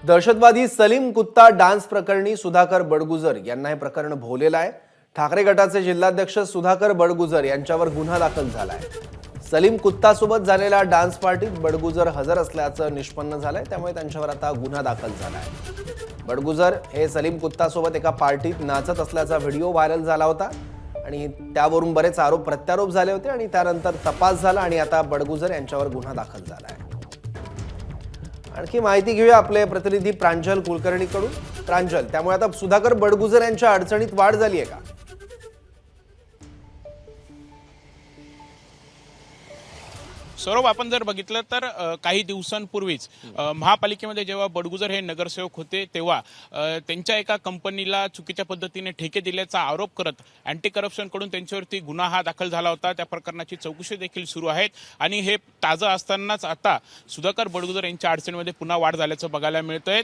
दहशतवादी सलीम कुत्ता डान्स प्रकरणी सुधाकर बडगुजर यांना हे प्रकरण भोवलेलं आहे। ठाकरे गटाचे जिल्हाध्यक्ष सुधाकर बडगुजर यांच्यावर गुन्हा दाखल झालाय। सलीम कुत्ता सोबत झालेल्या डान्स पार्टीत बडगुजर हजर असल्याचं निष्पन्न झालंय, त्यामुळे त्यांच्यावर आता गुन्हा दाखल झालाय। बडगुजर हे सलीम कुत्ता सोबत एका पार्टीत नाचत असल्याचा व्हिडिओ व्हायरल झाला होता आणि त्यावरून बरेच आरोप प्रत्यारोप झाले होते आणि त्यानंतर तपास झाला आणि आता बडगुजर यांच्यावर गुन्हा दाखल झालाय। आणखी माहिती घेऊया आपले प्रतिनिधी प्रांजल कुलकर्णीकडून। प्रांजल, त्यामुळे आता सुधाकर बडगुजर यांच्या अडचणीत वाढ झाली आहे का? सौरभ, आपण जर बघितलं तर काही दिवसांपूर्वीच महापालिकेमध्ये जेव्हा बडगुजर हे नगरसेवक होते तेव्हा त्यांच्या एका कंपनीला चुकीच्या पद्धतीने ठेके दिल्याचा आरोप करत अँटी करप्शनकडून त्यांच्यावरती गुन्हा हा दाखल झाला होता। त्या प्रकरणाची चौकशी देखील सुरू आहे आणि हे ताजं असतानाच आता सुधाकर बडगुजर यांच्या अडचणीमध्ये पुन्हा वाढ झाल्याचं बघायला मिळतंय।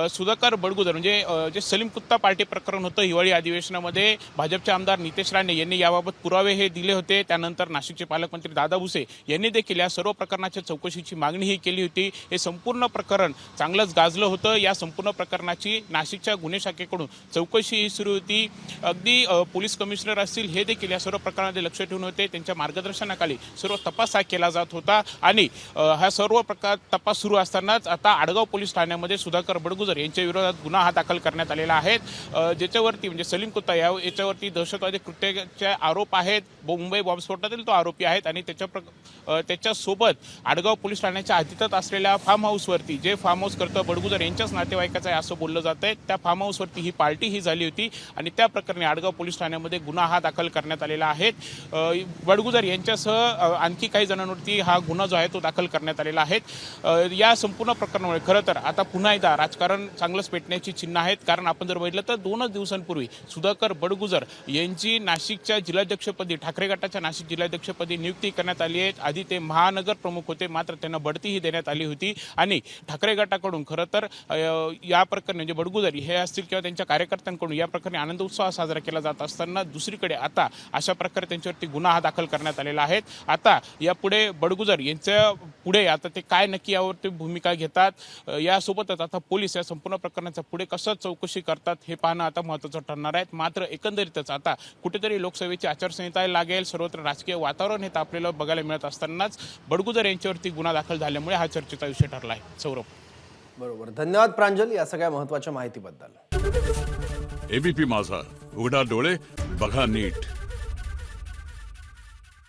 सुधाकर बडगुजर म्हणजे जे सलीम कुत्ता पार्टी प्रकरण होतं, हिवाळी अधिवेशनामध्ये भाजपचे आमदार नितेश राणे यांनी याबाबत पुरावे हे दिले होते। त्यानंतर नाशिकचे पालकमंत्री दादा भुसे यांनी देखील या सर्व प्रकरणाच्या चौकशीची मागणीही केली होती। हे संपूर्ण प्रकरण चांगलंच गाजलं होतं। या संपूर्ण प्रकरणाची नाशिकच्या गुन्हे शाखेकडून चौकशी सुरू होती। अगदी पोलीस कमिशनर असतील हे देखील या सर्व प्रकरणामध्ये लक्ष ठेवून होते। त्यांच्या मार्गदर्शनाखाली सर्व तपास हा केला जात होता आणि हा सर्व प्रकार तपास सुरू असतानाच आता आडगाव पोलीस ठाण्यामध्ये सुधाकर बडगुजर यांच्या विरोधात गुन्हा हा दाखल करण्यात आलेला आहे। ज्याच्यावरती म्हणजे सलीम कुत्ता याच्यावरती दहशतवादी कृत्याचे आरोप आहेत। मुंबई बॉम्बस्फोटातील तो आरोपी आहेत आणि त्याच्यासोबत आडगाव पोलीस ठाण्याच्या हद्दीत असलेल्या फार्म हाऊसवरती, जे फार्म हाऊस करतं बडगुजर यांच्याच नातेवाईकाचं आहे असं बोललं जात आहे, त्या फार्म हाऊसवरती ही पार्टी ही झाली होती आणि त्या प्रकरणी आडगाव पोलीस ठाण्यामध्ये गुन्हा हा दाखल करण्यात आलेला आहे। बडगुजर यांच्यासह आणखी काही जणांवरती हा गुन्हा जो आहे तो दाखल करण्यात आलेला आहे। या संपूर्ण प्रकरणामुळे खरं तर आता पुन्हा एकदा राजकारण चांगलंच पेटण्याची चिन्ह आहेत। कारण आपण जर बघितलं तर 2 दिवसांपूर्वी सुधाकर बडगुजर यांची नाशिकच्या जिल्हाध्यक्षपदी, ठाकरे गटाच्या नाशिक जिल्हाध्यक्षपदी नियुक्ती करण्यात आली आहे। आधी ते महानगर प्रमुख होते, मात्र त्यांना बढतीही देण्यात आली होती आणि ठाकरे गटाकडून खरं तर या प्रकरणी म्हणजे बडगुजर हे असतील किंवा त्यांच्या कार्यकर्त्यांकडून या प्रकरणी आनंद उत्सव साजरा केला जात असताना दुसरीकडे आता अशा प्रकारे त्यांच्यावरती गुन्हा हा दाखल करण्यात आलेला आहे। आता यापुढे बडगुजर यांच्या पुढे आता ते काय नक्की यावरती भूमिका घेतात, यासोबतच आता पोलीस या संपूर्ण प्रकरणाचा पुढे कसं चौकशी करतात हे पाहणं आता महत्त्वाचं ठरणार आहे। मात्र एकंदरीतच आता कुठेतरी लोकसभेची आचारसंहिता लागेल, सर्वत्र राजकीय वातावरण हे तापलेलं बघायला मिळत असतानाच बडगुजर यांच्यावरती गुन्हा दाखल झाल्यामुळे हा चर्चेचा विषय ठरला आहे। सौरभ, बरोबर, धन्यवाद प्रांजल या सगळ्या महत्त्वाच्या माहितीबद्दल। एबीपी माझा, उघडा डोळे बघा नीट।